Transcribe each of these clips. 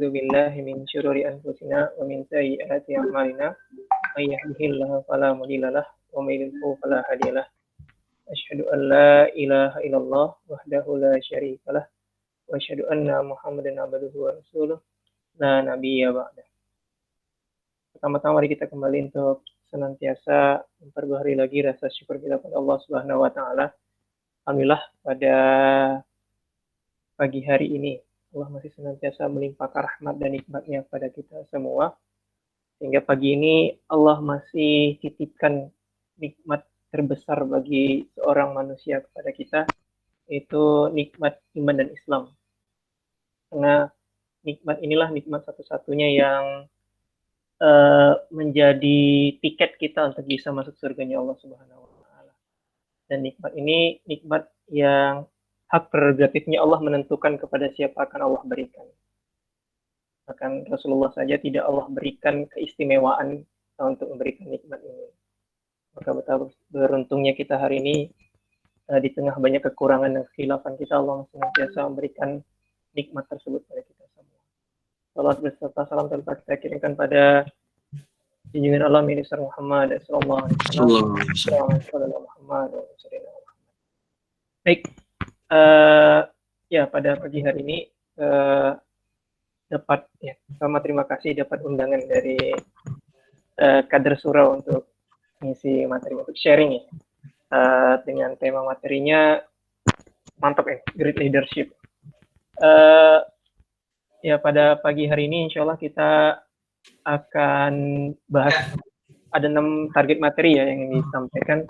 ونعوذ بالله من شرور أنفسنا ومن سيئات أعمالنا من يهده الله فلا مضل له ومن يضلل فلا هادي له أشهد أن لا إله إلا الله وحده لا شريك له وأشهد أن محمدا عبده ورسوله لا نبي بعده. Pertama-tama mari kita kembali untuk senantiasa memperbaharui lagi rasa syukur kita pada Allah Subhanahu wa taala. Alhamdulillah pada pagi hari ini Allah masih senantiasa melimpahkan rahmat dan nikmat-Nya pada kita semua. Sehingga pagi ini Allah masih titipkan nikmat terbesar bagi seorang manusia kepada kita, yaitu nikmat iman dan Islam. Karena nikmat inilah nikmat satu-satunya yang menjadi tiket kita untuk bisa masuk surganya Allah Subhanahu wa taala. Dan nikmat ini nikmat yang hak prerogatifnya Allah menentukan kepada siapa akan Allah berikan. Bahkan Rasulullah saja tidak Allah berikan keistimewaan untuk memberikan nikmat ini. Maka betapa beruntungnya kita hari ini di tengah banyak kekurangan dan kekhilafan kita, Allah senantiasa memberikan nikmat tersebut pada kita semua. Salat beserta salam telah kita kirimkan pada junjungan Allah Nabi Muhammad sallallahu alaihi wasallam. Baik, ya pada pagi hari ini dapat ya sama terima kasih dapat undangan dari kader surau untuk mengisi materi untuk sharing ya dengan tema materinya mantap ya, great leadership. Ya pada pagi hari ini insya Allah kita akan bahas ada 6 target materi ya yang disampaikan.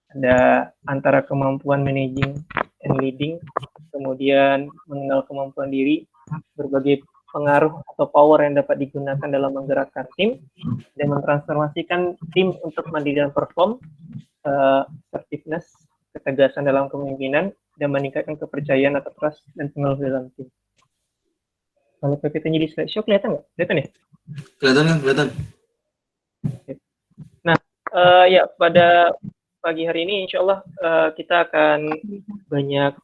Ada antara kemampuan managing and leading, kemudian mengenal kemampuan diri, berbagai pengaruh atau power yang dapat digunakan dalam menggerakkan tim, dan mentransformasikan tim untuk mandiri dan perform, assertiveness, ketegasan dalam kepemimpinan, dan meningkatkan kepercayaan atau trust dan pengaruh dalam tim. Kalau PPT-nya di slideshow kelihatan nggak? Kelihatan ya? Kelihatan. Nah, ya pada pagi hari ini insya Allah kita akan banyak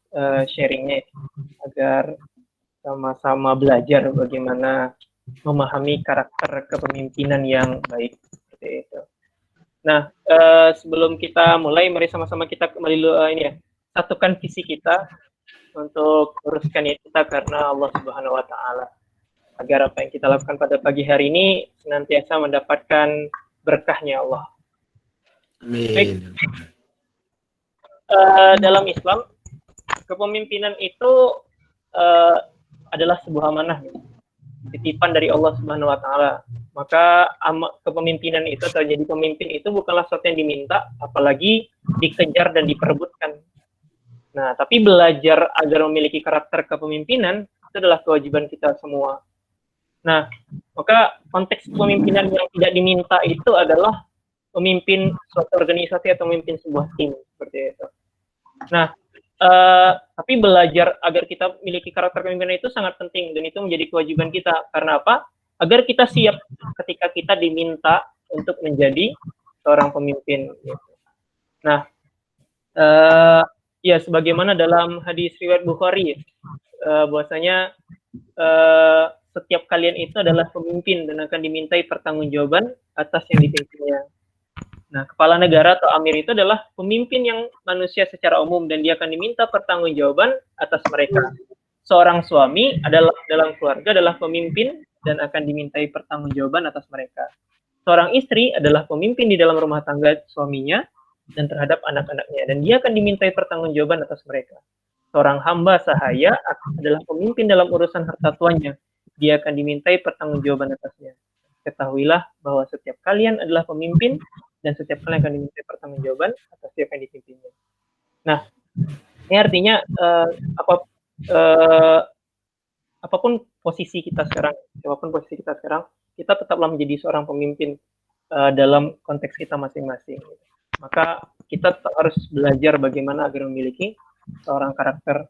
sharingnya agar sama-sama belajar bagaimana memahami karakter kepemimpinan yang baik seperti itu. Nah, sebelum kita mulai, mari sama-sama kita kembali ini ya, satukan visi kita untuk uruskan kita karena Allah Subhanahu wa taala. Agar apa yang kita lakukan pada pagi hari ini senantiasa mendapatkan berkahnya Allah. Amin. Baik. Dalam Islam, kepemimpinan itu adalah sebuah amanah, titipan dari Allah Subhanahu wa taala. Maka kepemimpinan itu atau jadi pemimpin itu bukanlah sesuatu yang diminta, apalagi dikejar dan diperebutkan. Nah, tapi belajar agar memiliki karakter kepemimpinan itu adalah kewajiban kita semua. Nah, maka konteks kepemimpinan yang tidak diminta itu adalah memimpin suatu organisasi atau memimpin sebuah tim seperti itu. Nah, tapi belajar agar kita memiliki karakter kepemimpinan itu sangat penting dan itu menjadi kewajiban kita. Karena apa? Agar kita siap ketika kita diminta untuk menjadi seorang pemimpin. Nah, ya sebagaimana dalam hadis riwayat Bukhari, bahwasanya setiap kalian itu adalah pemimpin dan akan dimintai pertanggungjawaban atas yang dipimpinnya. Nah, kepala negara atau amir itu adalah pemimpin yang manusia secara umum dan dia akan diminta pertanggungjawaban atas mereka. Seorang suami adalah dalam keluarga adalah pemimpin dan akan dimintai pertanggungjawaban atas mereka. Seorang istri adalah pemimpin di dalam rumah tangga suaminya dan terhadap anak-anaknya dan dia akan dimintai pertanggungjawaban atas mereka. Seorang hamba sahaya adalah pemimpin dalam urusan harta tuannya. Dia akan dimintai pertanggungjawaban atasnya. Ketahuilah bahwa setiap kalian adalah pemimpin dan setiap kalian akan dimintai pertanggungjawaban atas siapa yang dipimpinnya. Nah, ini artinya apapun posisi kita sekarang, kita tetaplah menjadi seorang pemimpin dalam konteks kita masing-masing. Maka kita tetap harus belajar bagaimana agar memiliki seorang karakter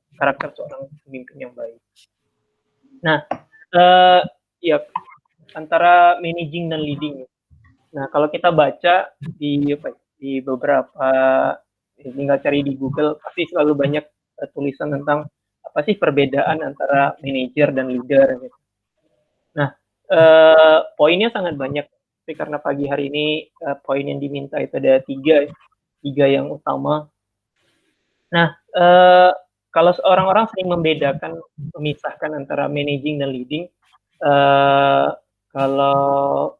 seorang pemimpin yang baik. Nah, ya antara managing dan leading. Nah, kalau kita baca di beberapa, tinggal cari di Google, pasti selalu banyak tulisan tentang apa sih perbedaan antara manajer dan leader. Gitu. poinnya sangat banyak. Tapi karena pagi hari ini poin yang diminta itu ada tiga yang utama. Nah, kalau orang-orang sering membedakan, memisahkan antara managing dan leading. Kalau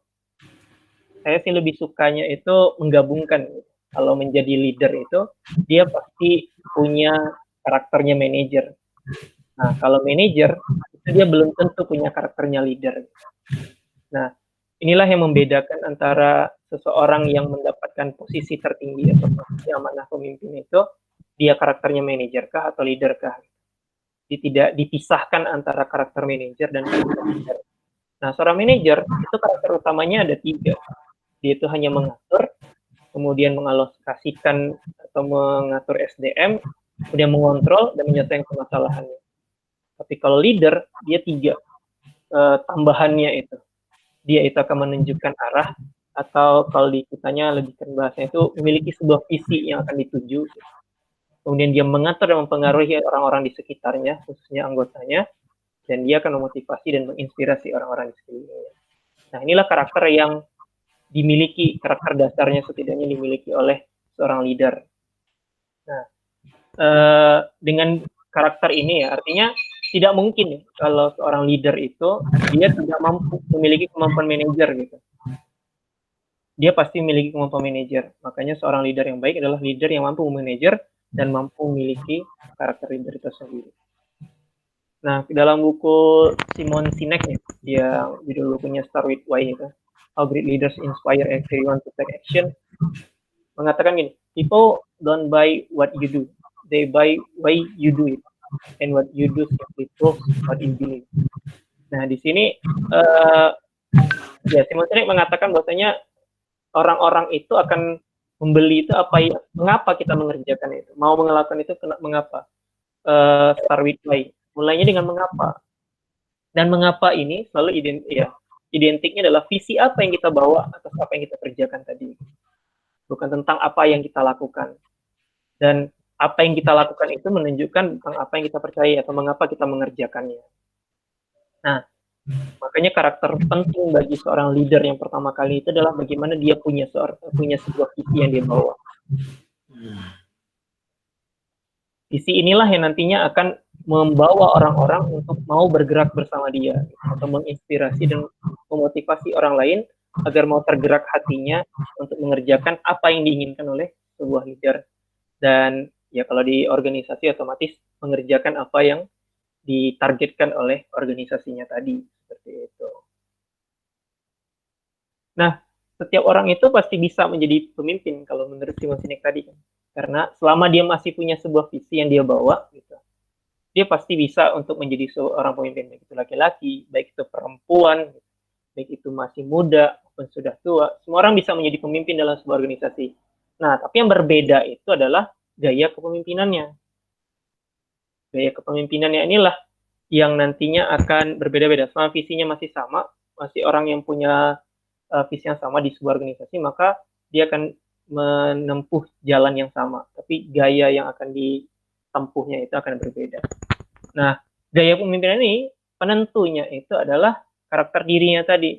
saya sih lebih sukanya itu menggabungkan. Kalau menjadi leader itu, dia pasti punya karakternya manajer. Nah, kalau manajer, itu dia belum tentu punya karakternya leader. Nah, inilah yang membedakan antara seseorang yang mendapatkan posisi tertinggi atau posisi amanah pemimpin itu, dia karakternya manajer kah atau leader kah. Jadi tidak dipisahkan antara karakter manajer dan karakter leader. Nah, seorang manajer itu karakter utamanya ada 3. Dia itu hanya mengatur, kemudian mengalokasikan atau mengatur SDM, kemudian mengontrol dan menyelesaikan permasalahannya. Tapi kalau leader, dia 3 tambahannya itu. Dia itu akan menunjukkan arah, atau kalau di kitanya lebih kan bahasanya itu memiliki sebuah visi yang akan dituju. Kemudian dia mengatur dan mempengaruhi orang-orang di sekitarnya, khususnya anggotanya, dan dia akan memotivasi dan menginspirasi orang-orang di sekelilingnya. Nah, inilah karakter yang dimiliki, karakter dasarnya setidaknya dimiliki oleh seorang leader. Nah, dengan karakter ini ya, artinya tidak mungkin kalau seorang leader itu dia tidak mampu memiliki kemampuan manajer gitu. Dia pasti memiliki kemampuan manajer. Makanya seorang leader yang baik adalah leader yang mampu memanajer dan mampu memiliki karakter leader itu sendiri. Nah, dalam buku Simon Sinek yang judul bukunya Start with Why itu, How Great Leaders Inspire Everyone to Take Action, mengatakan gini, people don't buy what you do, they buy why you do it, and what you do simply proves what you believe. Nah, di sini ya Simon Sinek mengatakan bahwasanya orang-orang itu akan membeli itu apa ya, mengapa kita mengerjakan itu, mau melakukan itu mengapa. Start with why, mulainya dengan mengapa. Dan mengapa ini selalu identiknya adalah visi apa yang kita bawa atas apa yang kita kerjakan tadi. Bukan tentang apa yang kita lakukan. Dan apa yang kita lakukan itu menunjukkan tentang apa yang kita percaya atau mengapa kita mengerjakannya. Nah, makanya karakter penting bagi seorang leader yang pertama kali itu adalah bagaimana dia punya sebuah visi yang dia bawa. Visi inilah yang nantinya akan membawa orang-orang untuk mau bergerak bersama dia, atau menginspirasi dan memotivasi orang lain agar mau tergerak hatinya untuk mengerjakan apa yang diinginkan oleh sebuah leader. Dan ya kalau di organisasi otomatis mengerjakan apa yang ditargetkan oleh organisasinya tadi, seperti itu. Nah, setiap orang itu pasti bisa menjadi pemimpin kalau menurut Simon Sinek tadi kan. Karena selama dia masih punya sebuah visi yang dia bawa gitu, dia pasti bisa untuk menjadi seorang pemimpin, baik itu laki-laki, baik itu perempuan, baik itu masih muda maupun sudah tua, semua orang bisa menjadi pemimpin dalam sebuah organisasi. Nah, tapi yang berbeda itu adalah gaya kepemimpinannya. Gaya kepemimpinannya inilah yang nantinya akan berbeda-beda. Selama visinya masih sama, masih orang yang punya visi yang sama di sebuah organisasi, maka dia akan menempuh jalan yang sama. Tapi gaya yang akan ditempuhnya itu akan berbeda. Nah, gaya kepemimpinan ini penentunya itu adalah karakter dirinya tadi.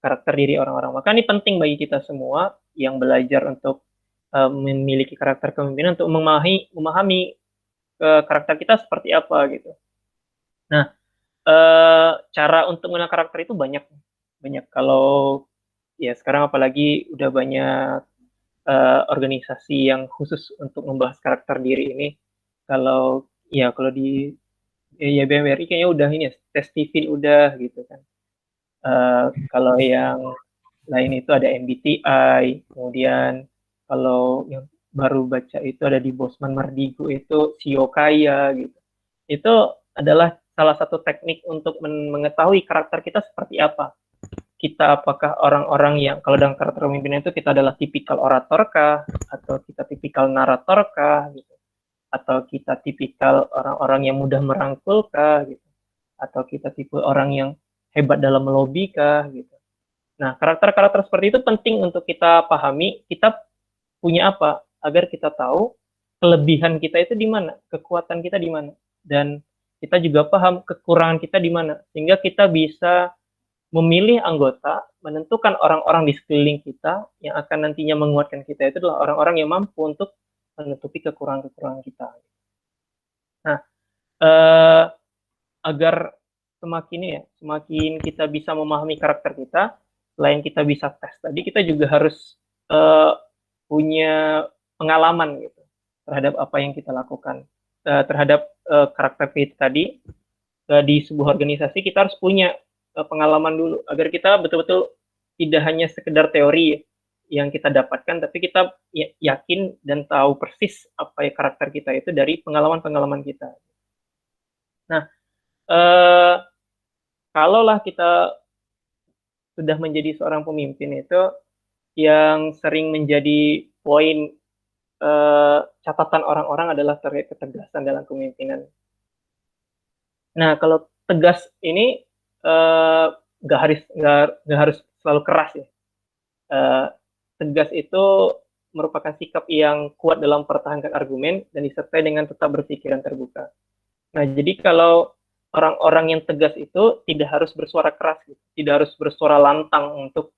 Karakter diri orang-orang. Maka ini penting bagi kita semua yang belajar untuk memiliki karakter kepemimpinan untuk memahami karakter kita seperti apa gitu. Nah, cara untuk menggunakan karakter itu banyak. Kalau ya sekarang apalagi udah banyak organisasi yang khusus untuk membahas karakter diri ini. Kalau di ya BMWRI kayaknya udah ini ya, tes TIFIN udah gitu kan. Kalau yang lain itu ada MBTI, kemudian kalau yang baru baca itu ada di Bosman Mardigu itu Sio Kaya gitu. Itu adalah salah satu teknik untuk mengetahui karakter kita seperti apa. Kita apakah orang-orang yang, kalau dalam karakter pemimpinan itu kita adalah tipikal orator kah, atau kita tipikal narator kah, gitu. Atau kita tipikal orang-orang yang mudah merangkul kah, gitu. Atau kita tipe orang yang hebat dalam melobi kah, gitu. Nah, karakter-karakter seperti itu penting untuk kita pahami, kita punya apa, agar kita tahu kelebihan kita itu di mana, kekuatan kita di mana, dan kita juga paham kekurangan kita di mana, sehingga kita bisa memilih anggota, menentukan orang-orang di sekeliling kita yang akan nantinya menguatkan kita itu adalah orang-orang yang mampu untuk menutupi kekurangan-kekurangan kita. Nah, eh, agar semakin kita bisa memahami karakter kita, selain kita bisa tes tadi, kita juga harus eh, punya pengalaman gitu terhadap apa yang kita lakukan, terhadap karakter kita tadi. Di sebuah organisasi kita harus punya pengalaman dulu agar kita betul-betul tidak hanya sekedar teori yang kita dapatkan, tapi kita yakin dan tahu persis apa ya karakter kita itu dari pengalaman-pengalaman kita. Nah, kalaulah kita sudah menjadi seorang pemimpin itu, yang sering menjadi poin catatan orang-orang adalah terkait ketegasan dalam kepemimpinan. Nah, kalau tegas ini nggak harus selalu keras ya. Tegas itu merupakan sikap yang kuat dalam mempertahankan argumen dan disertai dengan tetap berpikiran terbuka. Nah, jadi kalau orang-orang yang tegas itu tidak harus bersuara keras, gitu. Tidak harus bersuara lantang untuk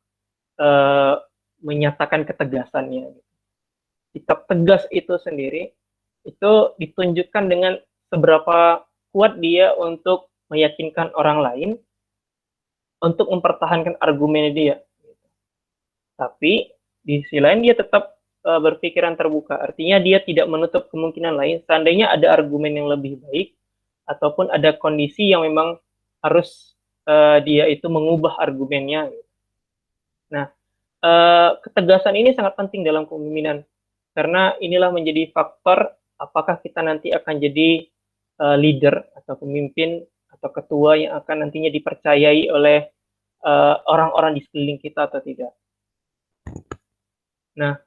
menyatakan ketegasannya. Sikap tegas itu sendiri itu ditunjukkan dengan seberapa kuat dia untuk meyakinkan orang lain untuk mempertahankan argumennya dia. Tapi di sisi lain dia tetap berpikiran terbuka. Artinya dia tidak menutup kemungkinan lain seandainya ada argumen yang lebih baik ataupun ada kondisi yang memang harus dia itu mengubah argumennya. Nah, ketegasan ini sangat penting dalam kepemimpinan karena inilah menjadi faktor apakah kita nanti akan jadi leader atau pemimpin atau ketua yang akan nantinya dipercayai oleh orang-orang di sekeliling kita atau tidak. Nah,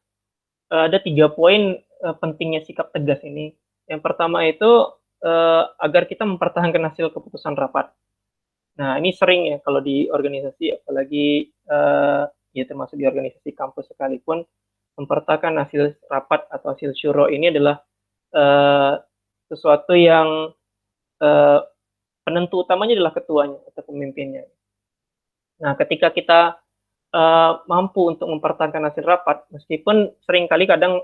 ada 3 poin pentingnya sikap tegas ini. Yang pertama itu agar kita mempertahankan hasil keputusan rapat. Nah, ini sering ya kalau di organisasi, apalagi ya termasuk di organisasi kampus sekalipun, mempertahankan hasil rapat atau hasil syuro ini adalah sesuatu yang penentu utamanya adalah ketuanya atau pemimpinnya. Nah, ketika kita mampu untuk mempertahankan hasil rapat, meskipun seringkali kadang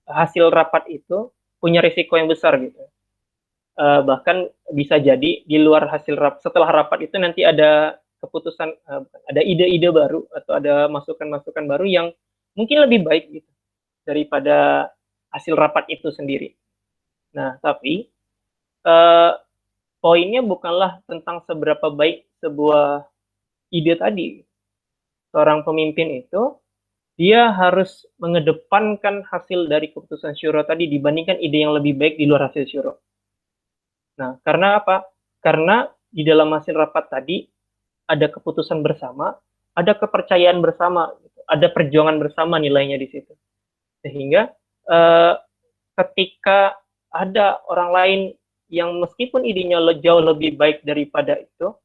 hasil rapat itu punya risiko yang besar gitu. Bahkan bisa jadi di luar hasil rapat, setelah rapat itu nanti ada keputusan, ada ide-ide baru atau ada masukan-masukan baru yang mungkin lebih baik gitu daripada hasil rapat itu sendiri. Nah, tapi poinnya bukanlah tentang seberapa baik sebuah ide tadi. Seorang pemimpin itu dia harus mengedepankan hasil dari keputusan syuro tadi dibandingkan ide yang lebih baik di luar hasil syuro. Nah, karena apa? Karena di dalam hasil rapat tadi ada keputusan bersama, ada kepercayaan bersama, ada perjuangan bersama nilainya di situ. Sehingga ketika ada orang lain yang meskipun idenya jauh lebih baik daripada itu,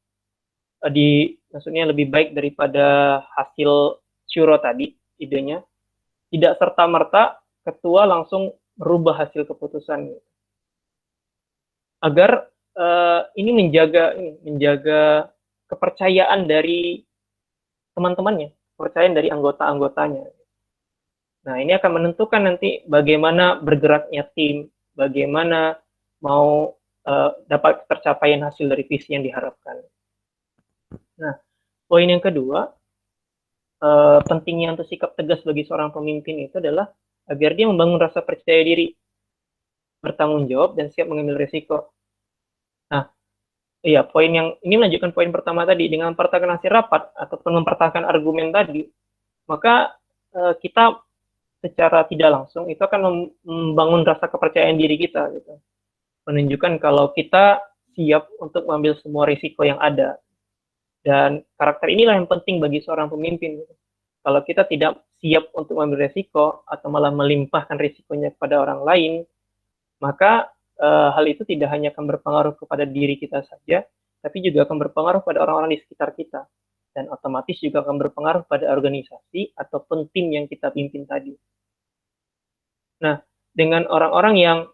maksudnya lebih baik daripada hasil syuro tadi idenya, tidak serta-merta ketua langsung merubah hasil keputusan agar ini menjaga kepercayaan dari teman-temannya, kepercayaan dari anggota-anggotanya. Nah, ini akan menentukan nanti bagaimana bergeraknya tim, bagaimana mau dapat tercapaian hasil dari visi yang diharapkan. Nah, poin yang kedua, pentingnya untuk sikap tegas bagi seorang pemimpin itu adalah agar dia membangun rasa percaya diri, bertanggung jawab, dan siap mengambil risiko. Nah, iya, poin yang ini melanjutkan poin pertama tadi, dengan mempertahankan hasil rapat ataupun mempertahankan argumen tadi, maka kita secara tidak langsung itu akan membangun rasa kepercayaan diri kita, gitu. Menunjukkan kalau kita siap untuk mengambil semua risiko yang ada. Dan karakter inilah yang penting bagi seorang pemimpin. Gitu. Kalau kita tidak siap untuk mengambil risiko atau malah melimpahkan risikonya kepada orang lain, maka hal itu tidak hanya akan berpengaruh kepada diri kita saja, tapi juga akan berpengaruh pada orang-orang di sekitar kita. Dan otomatis juga akan berpengaruh pada organisasi ataupun tim yang kita pimpin tadi. Nah, dengan orang-orang yang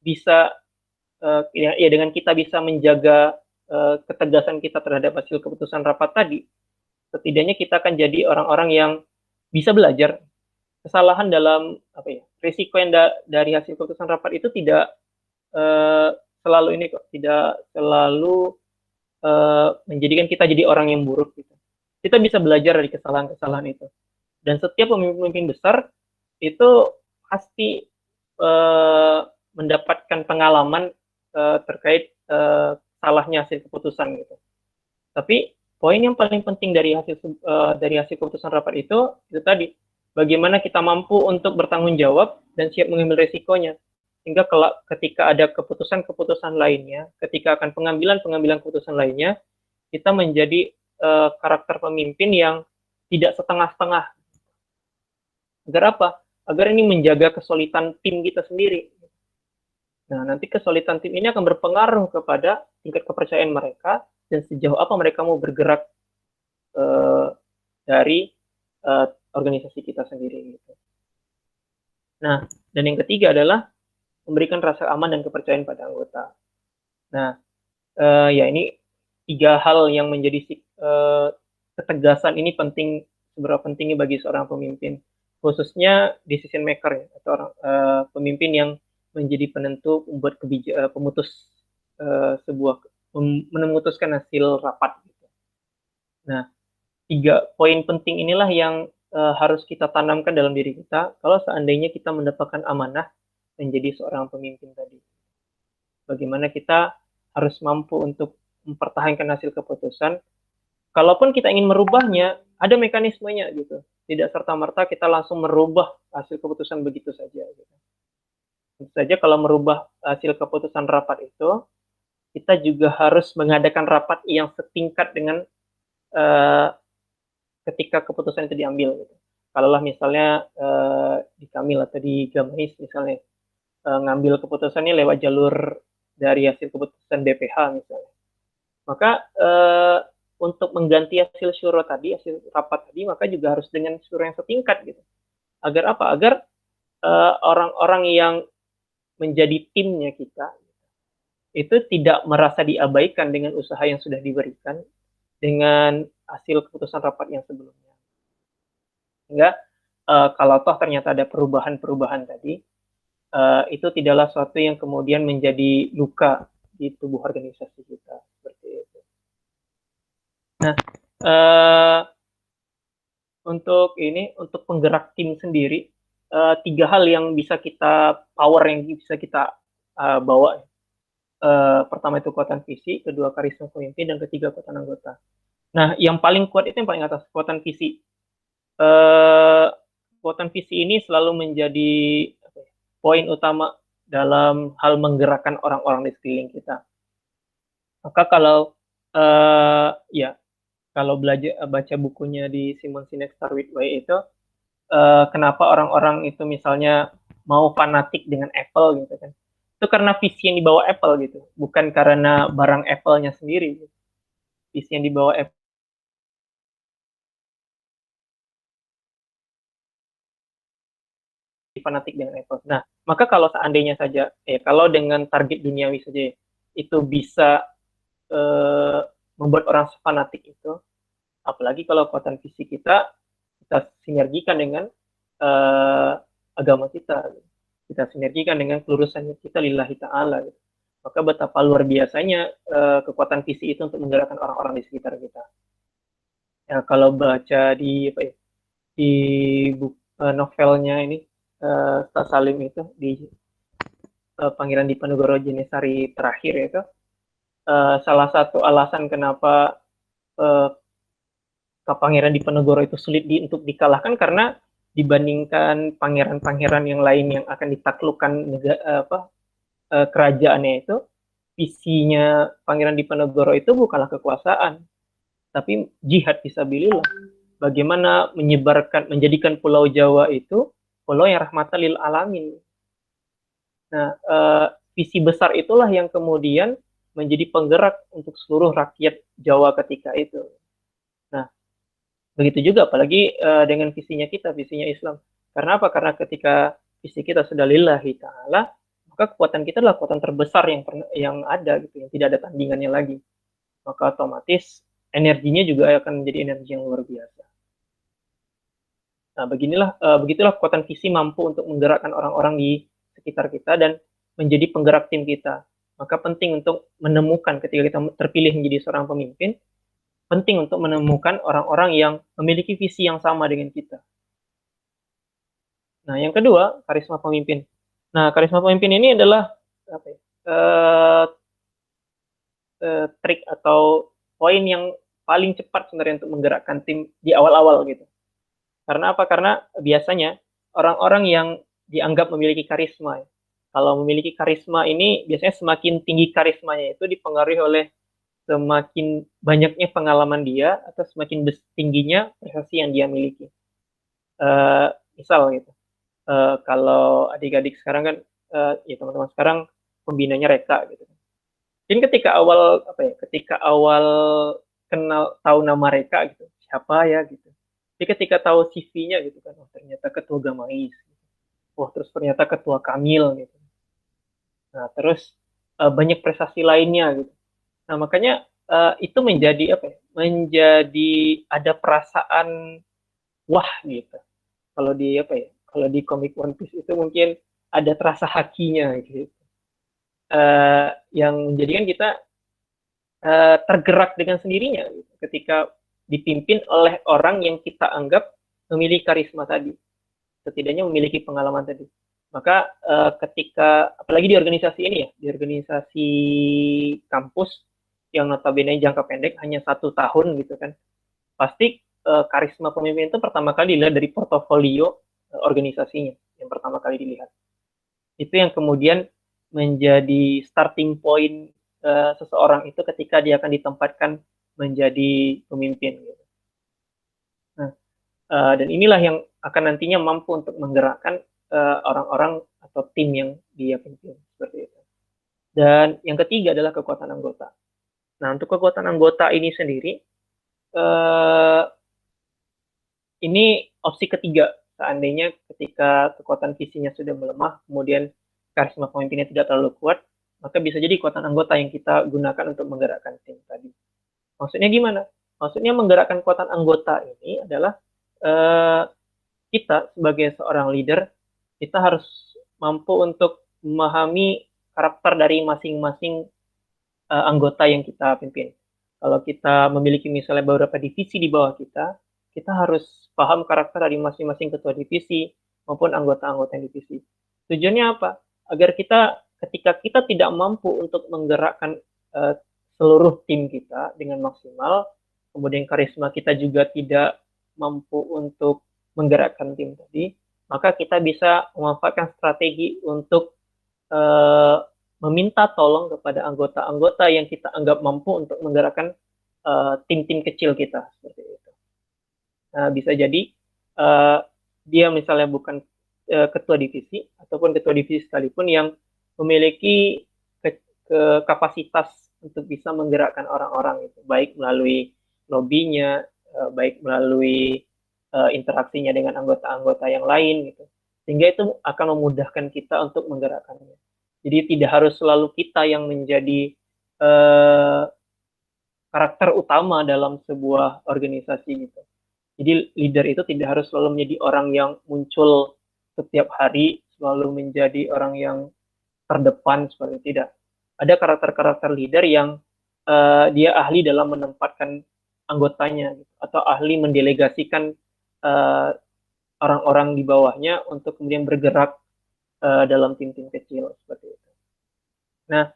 bisa, ya dengan kita bisa menjaga ketegasan kita terhadap hasil keputusan rapat tadi, setidaknya kita akan jadi orang-orang yang bisa belajar. Kesalahan dalam risiko yang dari hasil keputusan rapat itu tidak selalu ini kok, tidak selalu menjadikan kita jadi orang yang buruk gitu. Kita bisa belajar dari kesalahan-kesalahan itu. Dan setiap pemimpin besar itu pasti mendapatkan pengalaman terkait salahnya hasil keputusan gitu. Tapi poin yang paling penting dari hasil keputusan rapat itu tadi, bagaimana kita mampu untuk bertanggung jawab dan siap mengambil resikonya. Sehingga ketika ada keputusan-keputusan lainnya, ketika akan pengambilan keputusan lainnya, kita menjadi karakter pemimpin yang tidak setengah-setengah. Agar apa? Agar ini menjaga kesulitan tim kita sendiri. Nah, nanti kesulitan tim ini akan berpengaruh kepada tingkat kepercayaan mereka dan sejauh apa mereka mau bergerak dari organisasi kita sendiri. Gitu. Nah, dan yang ketiga adalah memberikan rasa aman dan kepercayaan pada anggota. Nah, ya ini 3 hal yang menjadi ketegasan ini penting, seberapa pentingnya bagi seorang pemimpin, khususnya decision maker ya, atau orang pemimpin yang menjadi penentu membuat memutuskan hasil rapat. Gitu. Nah, 3 poin penting inilah yang harus kita tanamkan dalam diri kita kalau seandainya kita mendapatkan amanah menjadi seorang pemimpin tadi. Bagaimana kita harus mampu untuk mempertahankan hasil keputusan. Kalaupun kita ingin merubahnya, ada mekanismenya gitu. Tidak serta-merta kita langsung merubah hasil keputusan begitu saja. Gitu. Tentu saja kalau merubah hasil keputusan rapat itu, kita juga harus mengadakan rapat yang setingkat dengan ketika keputusan itu diambil. Gitu. Kalaulah misalnya di Kamil atau di Gamais misalnya, ngambil keputusannya lewat jalur dari hasil keputusan BPH misalnya. Maka untuk mengganti hasil syuro tadi, hasil rapat tadi, maka juga harus dengan syuro yang setingkat gitu. Agar apa? Agar orang-orang yang menjadi timnya kita itu tidak merasa diabaikan dengan usaha yang sudah diberikan dengan hasil keputusan rapat yang sebelumnya. Sehingga kalau toh ternyata ada perubahan-perubahan tadi, itu tidaklah suatu yang kemudian menjadi luka di tubuh organisasi kita seperti itu. Nah, untuk penggerak tim sendiri, 3 hal yang bisa kita bawa. Pertama itu kekuatan visi, kedua karisma pemimpin, dan ketiga kekuatan anggota. Nah, yang paling kuat itu yang paling atas, kekuatan visi. Kekuatan visi ini selalu menjadi poin utama dalam hal menggerakkan orang-orang di sekeliling kita. Maka kalau baca bukunya di Simon Sinek Start With Why itu, kenapa orang-orang itu misalnya mau fanatik dengan Apple gitu kan? Itu karena visi yang dibawa Apple gitu, bukan karena barang Apple-nya sendiri. Gitu. Visi yang dibawa Apple fanatik dengan Apple. Nah, maka kalau seandainya saja, kalau dengan target duniawi saja itu bisa membuat orang fanatik itu, apalagi kalau kekuatan visi kita sinergikan dengan agama kita sinergikan dengan kelurusan kita lillahi ta'ala gitu. Maka betapa luar biasanya kekuatan visi itu untuk menggerakkan orang-orang di sekitar kita. Ya, kalau baca di buku novelnya ini Ustaz Salim itu di Pangeran Diponegoro Jenesari terakhir itu, salah satu alasan kenapa Pangeran Diponegoro itu sulit untuk dikalahkan karena dibandingkan pangeran-pangeran yang lain yang akan ditaklukkan kerajaannya itu, visinya Pangeran Diponegoro itu bukanlah kekuasaan, tapi jihad fisabilillah. Bagaimana menjadikan Pulau Jawa itu pulau yang rahmatan lil alamin. Nah, visi besar itulah yang kemudian menjadi penggerak untuk seluruh rakyat Jawa ketika itu. Nah, begitu juga apalagi dengan visinya Islam. Karena apa? Karena ketika visi kita sudah lillahi ta'ala, maka kekuatan kita adalah kekuatan terbesar yang ada gitu, yang tidak ada tandingannya lagi. maka otomatis energinya juga akan menjadi energi yang luar biasa. Nah, begitulah kekuatan visi mampu untuk menggerakkan orang-orang di sekitar kita dan menjadi penggerak tim kita. Maka penting untuk menemukan ketika kita terpilih menjadi seorang pemimpin, penting untuk menemukan orang-orang yang memiliki visi yang sama dengan kita. Nah, yang kedua, karisma pemimpin. Nah, karisma pemimpin ini adalah apa ya, trik atau poin yang paling cepat sebenarnya untuk menggerakkan tim di awal-awal gitu. Karena apa? Karena biasanya orang-orang yang dianggap memiliki karisma, kalau memiliki karisma ini biasanya semakin tinggi karismanya itu dipengaruhi oleh semakin banyaknya pengalaman dia atau semakin tingginya prestasi yang dia miliki. Misal gitu, kalau adik-adik sekarang kan, ya teman-teman sekarang pembinanya Reka gitu. Jadi ketika awal kenal tahu nama Reka gitu, siapa ya gitu. Jadi ketika tahu CV-nya gitu kan, oh ternyata ketua Gamais, wah terus ternyata ketua Kamil gitu. Nah terus banyak prestasi lainnya gitu. Nah makanya itu menjadi menjadi ada perasaan wah gitu. Kalau di kalau di komik One Piece itu mungkin ada terasa hakinya gitu. Yang menjadikan kita tergerak dengan sendirinya gitu, ketika dipimpin oleh orang yang kita anggap memiliki karisma tadi, setidaknya memiliki pengalaman tadi. Maka ketika apalagi di organisasi ini ya, di organisasi kampus yang notabene jangka pendek hanya 1 tahun gitu kan, pasti karisma pemimpin itu pertama kali dilihat dari portofolio organisasinya yang pertama kali dilihat. Itu yang kemudian menjadi starting point seseorang itu ketika dia akan ditempatkan menjadi pemimpin. Gitu. Nah, dan inilah yang akan nantinya mampu untuk menggerakkan orang-orang atau tim yang dia pimpin seperti itu. Dan yang ketiga adalah kekuatan anggota. Nah, untuk kekuatan anggota ini sendiri, ini opsi ketiga. Seandainya ketika kekuatan visinya sudah melemah, kemudian karisma pemimpinnya tidak terlalu kuat, maka bisa jadi kekuatan anggota yang kita gunakan untuk menggerakkan tim tadi. Maksudnya gimana? Maksudnya menggerakkan kekuatan anggota ini adalah kita sebagai seorang leader, kita harus mampu untuk memahami karakter dari masing-masing anggota yang kita pimpin. Kalau kita memiliki misalnya beberapa divisi di bawah kita, kita harus paham karakter dari masing-masing ketua divisi maupun anggota-anggota divisi. Tujuannya apa? Agar kita ketika kita tidak mampu untuk menggerakkan seluruh tim kita dengan maksimal, kemudian karisma kita juga tidak mampu untuk menggerakkan tim tadi, maka kita bisa memanfaatkan strategi untuk meminta tolong kepada anggota-anggota yang kita anggap mampu untuk menggerakkan tim-tim kecil kita seperti itu. Nah, bisa jadi dia misalnya bukan ketua divisi ataupun ketua divisi sekalipun yang memiliki kapasitas untuk bisa menggerakkan orang-orang itu, baik melalui lobbynya, baik melalui interaksinya dengan anggota-anggota yang lain gitu, sehingga itu akan memudahkan kita untuk menggerakkannya. Jadi tidak harus selalu kita yang menjadi karakter utama dalam sebuah organisasi gitu. Jadi leader itu tidak harus selalu menjadi orang yang muncul setiap hari, selalu menjadi orang yang terdepan, seperti tidak. Ada karakter-karakter leader yang dia ahli dalam menempatkan anggotanya gitu, atau ahli mendelegasikan orang-orang di bawahnya untuk kemudian bergerak dalam tim-tim kecil seperti itu. Nah,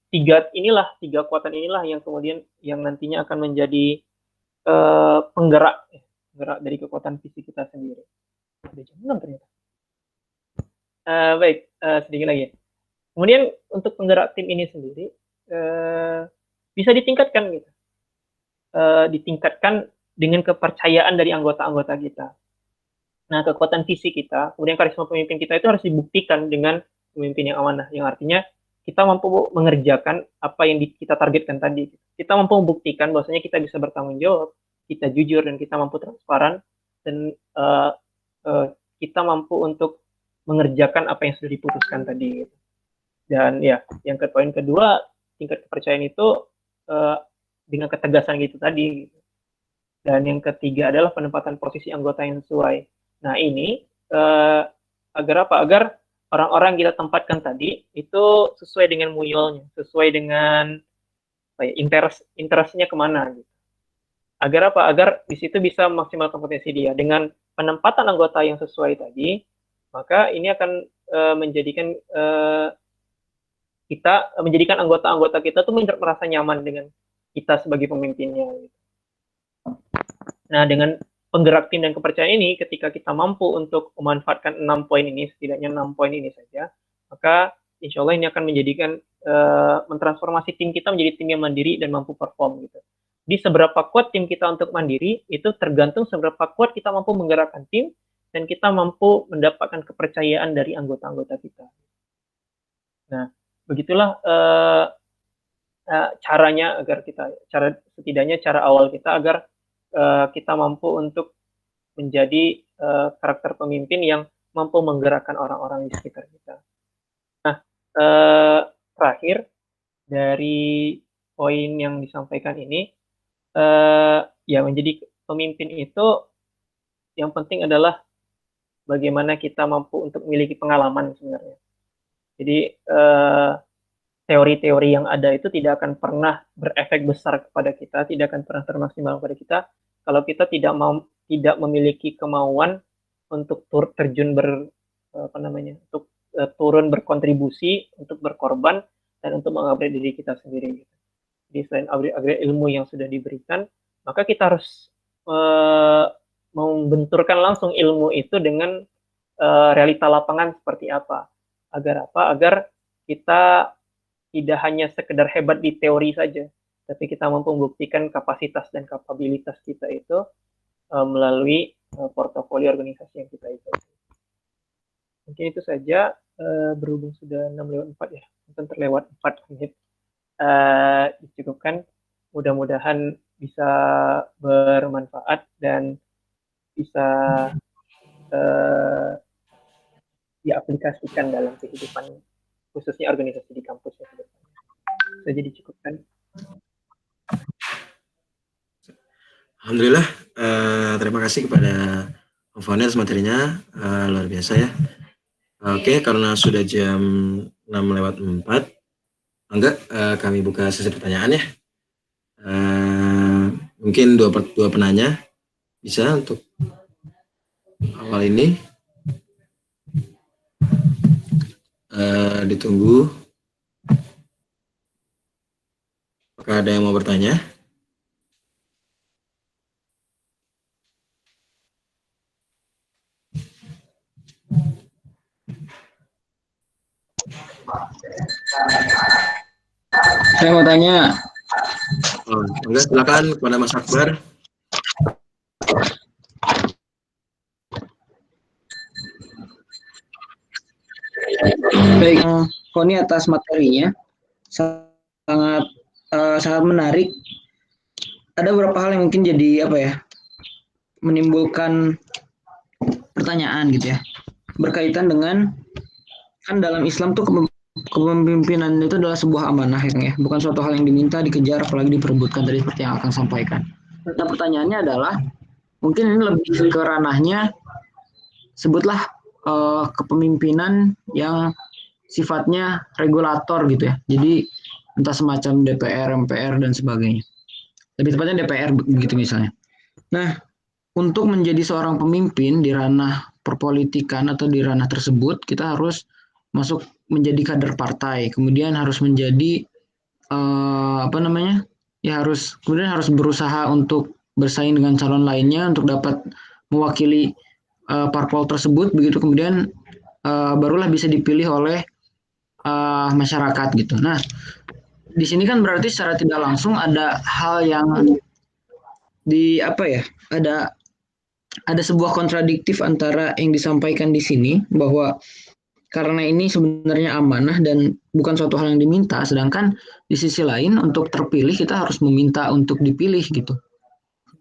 tiga kekuatan inilah yang kemudian yang nantinya akan menjadi penggerak dari kekuatan fisik kita sendiri. Udah jam 6 ternyata. Baik, sedikit lagi. Kemudian untuk penggerak tim ini sendiri bisa ditingkatkan gitu. Ditingkatkan dengan kepercayaan dari anggota-anggota kita. Nah, kekuatan fisik kita, kemudian karisma pemimpin kita itu harus dibuktikan dengan pemimpin yang amanah, yang artinya kita mampu mengerjakan apa yang kita targetkan tadi. Kita mampu membuktikan bahwasanya kita bisa bertanggung jawab, kita jujur, dan kita mampu transparan, dan kita mampu untuk mengerjakan apa yang sudah diputuskan tadi. Dan ya, yang ke poin kedua, tingkat kepercayaan itu dengan ketegasan gitu tadi. Gitu. Dan yang ketiga adalah penempatan posisi anggota yang sesuai. Nah ini agar apa? Agar orang-orang kita tempatkan tadi itu sesuai dengan muyolnya, sesuai dengan interestnya kemana gitu. Agar apa? Agar di situ bisa memaksimalkan potensi dia. Dengan penempatan anggota yang sesuai tadi, maka ini akan menjadikan anggota-anggota kita tuh merasa nyaman dengan kita sebagai pemimpinnya. Gitu. Nah, dengan penggerak tim dan kepercayaan ini, ketika kita mampu untuk memanfaatkan 6 poin ini, setidaknya 6 poin ini saja, maka insya Allah ini akan menjadikan mentransformasi tim kita menjadi tim yang mandiri dan mampu perform gitu. Di seberapa kuat tim kita untuk mandiri itu tergantung seberapa kuat kita mampu menggerakkan tim dan kita mampu mendapatkan kepercayaan dari anggota-anggota kita. Nah, begitulah caranya agar kita setidaknya cara awal kita agar kita mampu untuk menjadi karakter pemimpin yang mampu menggerakkan orang-orang di sekitar kita. Nah, terakhir dari poin yang disampaikan ini, ya menjadi pemimpin itu yang penting adalah bagaimana kita mampu untuk memiliki pengalaman sebenarnya. Jadi teori-teori yang ada itu tidak akan pernah berefek besar kepada kita, tidak akan pernah termaksimal kepada kita kalau kita tidak memiliki kemauan untuk terjun untuk turun berkontribusi, untuk berkorban dan untuk mengupgrade diri kita sendiri. Jadi selain upgrade ilmu yang sudah diberikan, maka kita harus membenturkan langsung ilmu itu dengan realita lapangan seperti apa. Agar apa? Agar kita tidak hanya sekedar hebat di teori saja, tapi kita mampu membuktikan kapasitas dan kapabilitas kita itu melalui portofolio organisasi yang kita ikuti. Mungkin itu saja, berhubung sudah 6:04 ya, mungkin terlewat 4 menit. Dicukupkan, mudah-mudahan bisa bermanfaat dan bisa diaplikasikan dalam kehidupan khususnya organisasi di kampus ya. Saja dicukupkan. Alhamdulillah, terima kasih kepada Founder materinya, luar biasa ya. Oke, karena sudah jam 6:04, enggak, kami buka sesi pertanyaan ya. Mungkin dua penanya bisa untuk awal ini. Ditunggu. Apakah ada yang mau bertanya? Saya mau tanya. Enggak, silakan kepada Mas Akbar. Baik, Koni atas materinya sangat menarik. Ada beberapa hal yang mungkin jadi menimbulkan pertanyaan gitu ya, berkaitan dengan kan dalam Islam tuh kepemimpinan itu adalah sebuah amanah ya, bukan suatu hal yang diminta, dikejar, apalagi diperebutkan tadi seperti yang akan sampaikan. Nah pertanyaannya adalah mungkin ini lebih ke ranahnya, sebutlah kepemimpinan yang sifatnya regulator gitu ya. Jadi entah semacam DPR, MPR dan sebagainya. Lebih tepatnya DPR begitu misalnya. Nah, untuk menjadi seorang pemimpin di ranah perpolitikan atau di ranah tersebut, kita harus masuk menjadi kader partai, kemudian harus menjadi kemudian harus berusaha untuk bersaing dengan calon lainnya untuk dapat mewakili parpol tersebut, begitu kemudian barulah bisa dipilih oleh masyarakat gitu. Nah, di sini kan berarti secara tidak langsung ada hal yang ada sebuah kontradiktif antara yang disampaikan di sini bahwa karena ini sebenarnya amanah dan bukan suatu hal yang diminta, sedangkan di sisi lain untuk terpilih kita harus meminta untuk dipilih gitu.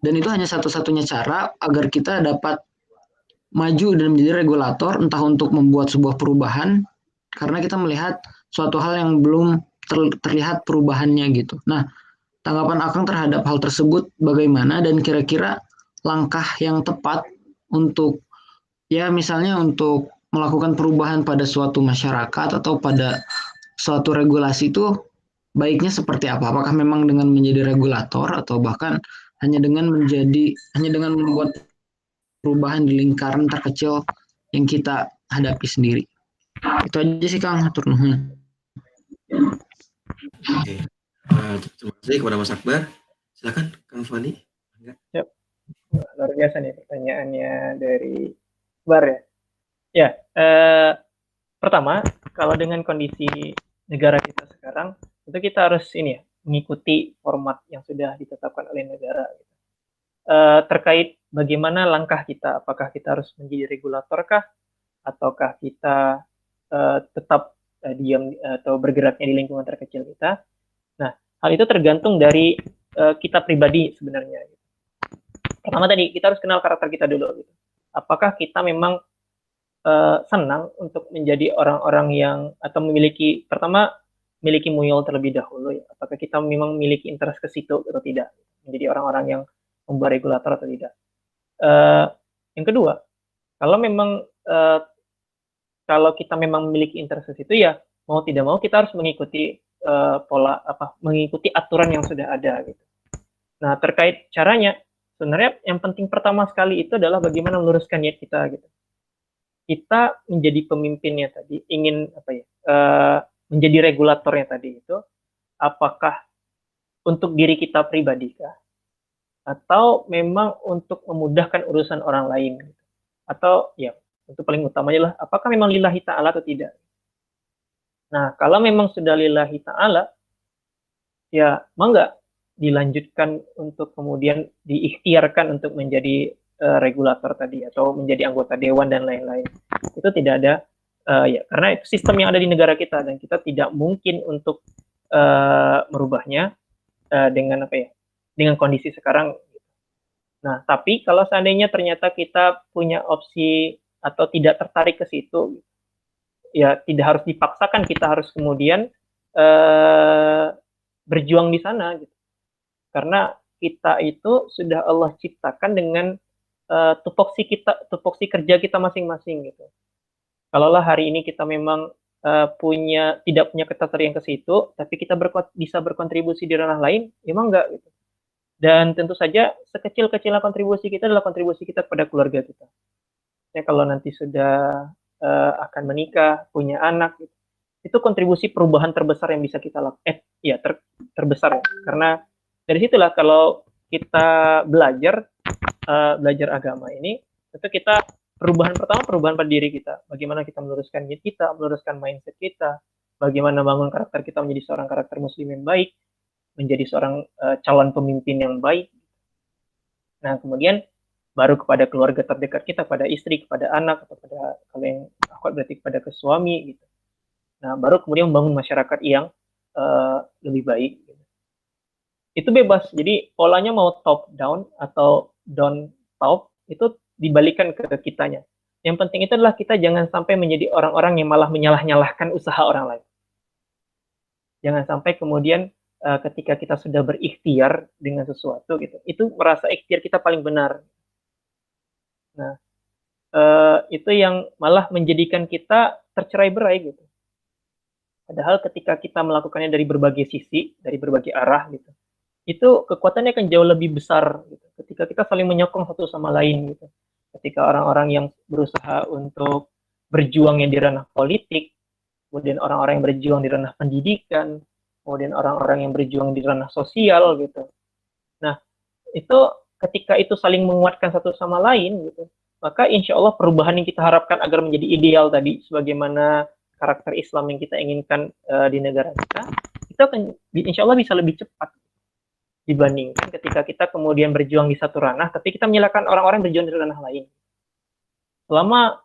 Dan itu hanya satu-satunya cara agar kita dapat maju dan menjadi regulator, entah untuk membuat sebuah perubahan karena kita melihat suatu hal yang belum terlihat perubahannya gitu. Nah, tanggapan Akang terhadap hal tersebut bagaimana, dan kira-kira langkah yang tepat untuk, ya misalnya untuk melakukan perubahan pada suatu masyarakat atau pada suatu regulasi itu baiknya seperti apa? Apakah memang dengan menjadi regulator atau bahkan hanya dengan membuat perubahan di lingkaran terkecil yang kita hadapi sendiri? Itu aja sih Kang, hatur nuhun. Oke. Terima kasih kepada Mas Akbar. Silakan Kang Fani. Yap. Luar biasa nih pertanyaannya dari Bar ya. Ya, pertama, kalau dengan kondisi negara kita sekarang, itu kita harus ini ya, mengikuti format yang sudah ditetapkan oleh negara. Terkait bagaimana langkah kita, apakah kita harus menjadi regulator kah, ataukah kita tetap diam atau bergeraknya di lingkungan terkecil kita. Nah, hal itu tergantung dari kita pribadi sebenarnya. Pertama tadi, kita harus kenal karakter kita dulu. Gitu. Apakah kita memang senang untuk menjadi orang-orang yang, atau memiliki, pertama, memiliki muyul terlebih dahulu ya. Apakah kita memang memiliki interest ke situ atau tidak. Menjadi orang-orang yang membuat regulator atau tidak. Yang kedua, kalau memang kalau kita memang memiliki interest ke situ ya, mau tidak mau kita harus mengikuti mengikuti aturan yang sudah ada gitu. Nah, terkait caranya, sebenarnya yang penting pertama sekali itu adalah bagaimana meluruskan niat kita gitu. Kita menjadi pemimpinnya tadi, ingin menjadi regulatornya tadi itu, apakah untuk diri kita pribadi kah? Atau memang untuk memudahkan urusan orang lain? Gitu. Atau ya, untuk paling utamanya lah, apakah memang lillahi ta'ala atau tidak? Nah, kalau memang sudah lillahi ta'ala, ya mangga dilanjutkan untuk kemudian diikhtiarkan untuk menjadi regulator tadi atau menjadi anggota dewan dan lain-lain. Itu tidak ada ya, karena itu sistem yang ada di negara kita dan kita tidak mungkin untuk merubahnya dengan dengan kondisi sekarang. Nah, tapi kalau seandainya ternyata kita punya opsi atau tidak tertarik ke situ, ya tidak harus dipaksakan kita harus kemudian berjuang di sana gitu. Karena kita itu sudah Allah ciptakan dengan tupoksi kerja kita masing-masing gitu. Kalaulah hari ini kita memang tidak punya ketertarikan ke situ, tapi kita bisa berkontribusi di ranah lain, emang enggak gitu. Dan tentu saja sekecil-kecilnya kontribusi kita adalah kontribusi kita kepada keluarga kita. Ya, kalau nanti sudah akan menikah, punya anak, gitu, itu kontribusi perubahan terbesar yang bisa kita lakukan. Terbesar ya. Karena dari situlah kalau kita belajar agama ini, itu kita perubahan pada diri kita. Bagaimana kita meluruskan niat kita, meluruskan mindset kita, bagaimana bangun karakter kita menjadi seorang karakter muslim yang baik, menjadi seorang calon pemimpin yang baik. Nah, kemudian baru kepada keluarga terdekat kita, pada istri, kepada anak, atau pada kalau yang akhwat berarti kepada ke suami gitu. Nah, baru kemudian membangun masyarakat yang lebih baik. Gitu. Itu bebas. Jadi polanya mau top down atau down top itu dibalikan ke kitanya. Yang penting itu adalah kita jangan sampai menjadi orang-orang yang malah menyalah-nyalahkan usaha orang lain. Jangan sampai kemudian ketika kita sudah berikhtiar dengan sesuatu gitu, itu merasa ikhtiar kita paling benar. Nah, itu yang malah menjadikan kita tercerai-berai gitu. Padahal ketika kita melakukannya dari berbagai sisi, dari berbagai arah gitu, itu kekuatannya akan jauh lebih besar gitu. Ketika kita saling menyokong satu sama lain gitu. Ketika orang-orang yang berusaha untuk berjuangnya di ranah politik, kemudian orang-orang yang berjuang di ranah pendidikan, kemudian orang-orang yang berjuang di ranah sosial gitu. Nah, itu ketika itu saling menguatkan satu sama lain gitu, maka insya Allah perubahan yang kita harapkan agar menjadi ideal tadi, sebagaimana karakter Islam yang kita inginkan di negara kita, itu akan insya Allah bisa lebih cepat dibandingkan ketika kita kemudian berjuang di satu ranah, tapi kita menyalahkan orang-orang yang berjuang di ranah lain. Selama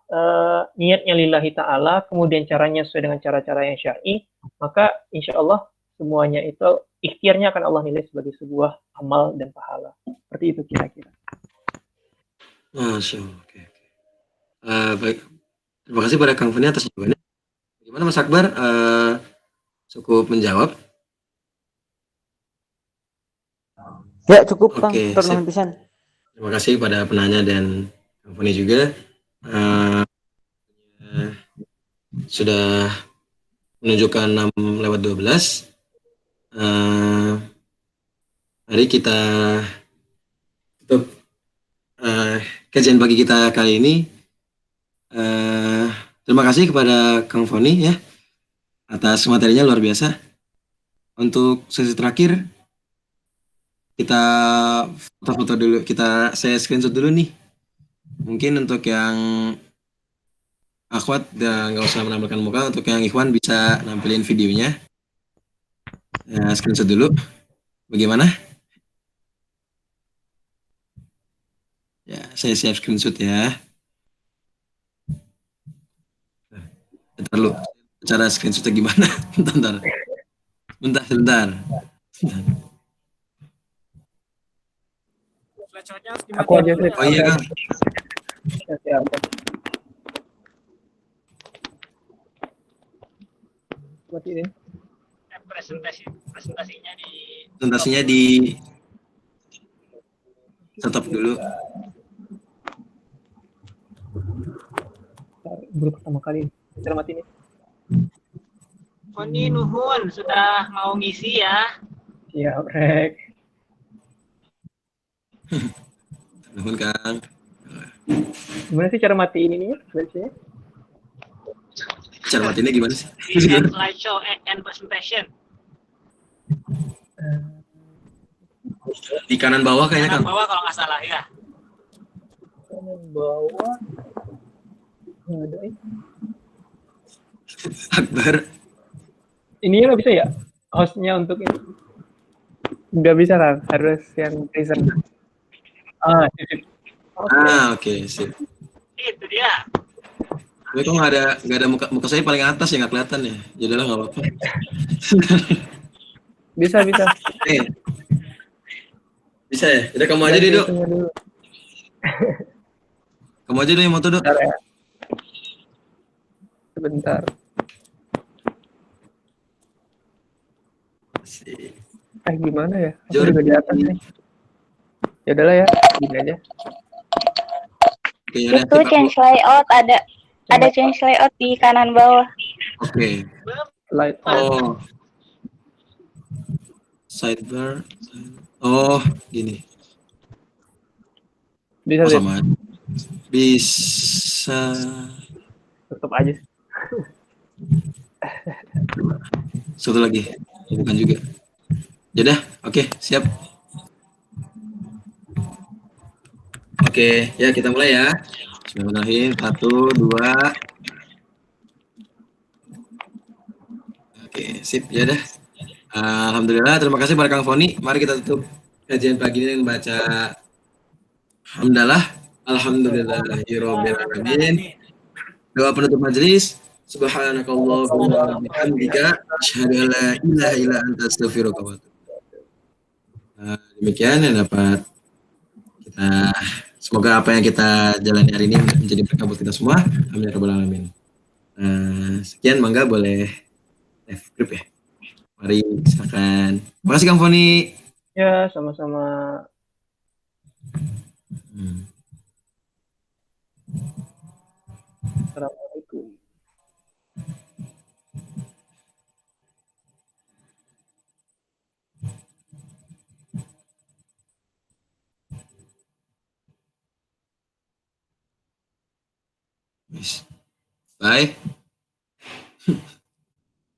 niatnya lillahi ta'ala, kemudian caranya sesuai dengan cara-cara yang syar'i, maka insya Allah semuanya itu ikhtiarnya akan Allah nilai sebagai sebuah amal dan pahala. Seperti itu kira-kira. Masya Allah. Oke. Baik. Terima kasih pada Kang Fani atas jawabannya. Bagaimana Mas Akbar? Cukup menjawab? Ya cukup Kang, Oke, terima sip. pisan. Terima kasih pada penanya dan Kang Foni juga. Eh, sudah menunjukkan 6:12. Eh, Mari kita tutup kajian pagi kita kali ini. Eh, Terima kasih kepada Kang Foni ya atas materinya luar biasa. Untuk sesi terakhir kita foto-foto dulu, saya screenshot dulu nih. Mungkin untuk yang Akhwat nggak usah menampilkan muka, untuk yang Ikhwan bisa nampilin videonya. Ya, screenshot dulu. Bagaimana? Ya, saya siap screenshot ya. Bentar lu, cara screenshotnya gimana? Bentar. Aku aja sih. Oh iya Kang. Siap. Matiin. Presentasinya di stop dulu. Baru pertama kali. Kita matiin. Foni nuhun sudah mau ngisi ya. Iya, Rek. Nuhun Kang. Gimana sih cara matiin ininya? Biasanya? Cara matiinnya gimana sih? Di slideshow and presentation. Di kanan bawah kayaknya Kanan Kang. bawah kalau nggak salah ya. Kanan bawah. Nggak ada. Akbar. Ininya nggak bisa ya? Hostnya untuk ini? Nggak bisa kan? Harus yang present. Sip. Oke, sip. Itu dia. Tapi kok nggak ada muka saya paling atas ya, nggak kelihatan ya. Jadilah nggak apa-apa. Bisa. Bisa ya? Udah kamu aja deh, Dok. Kamu aja deh yang moto, Dok. Bentar ya. Sebentar. Gimana ya? Aku juga di atas nih. Ya udahlah ya, gini aja. Oke, yaudah, Itu change layout ada change layout di kanan bawah. Oke. Slide. Oh. Sidebar. Oh, gini. Bisa Oh, sih. sama. Bisa. Tutup aja. Satu lagi. Bukan juga. Yaudah, oke, siap. Oke, ya kita mulai ya. Bismillahirrahmanirrahim. 1, 2. Oke, sip. Ya dah. Alhamdulillah, terima kasih pada Kang Foni. Mari kita tutup kajian pagi ini dengan baca Alhamdulillahirabbil alamin. Doa penutup majelis. Subhanakallahumma wa bihamdika asyhadu an la ilaha illa anta astaghfiruka wa atubu. Demikian yang dapat kita, semoga apa yang kita jalani hari ini menjadi berkah buat kita semua. Amin ya rabbal alamin. Sekian, mangga boleh live group ya. Mari silakan. Terima kasih Kang Foni. Ya, sama-sama. Assalamualaikum. Yes. Bye.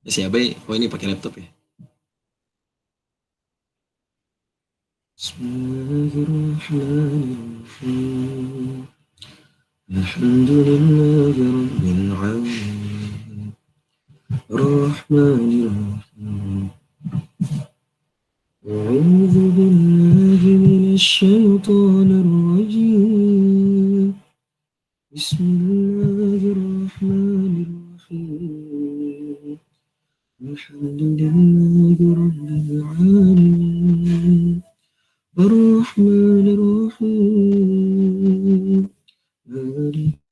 Ya siapa ya? Oh ini pakai laptop ya. Bismillahirrahmanirrahim. Alhamdulillahi rabbil alamin. Ar-Rahmanir-Rahim. أعوذ بالله من الشيطان الرجيم. بسم الله الرحمن الرحيم. الحمد لله رب العالمين. الرحمن الرحيم. مالك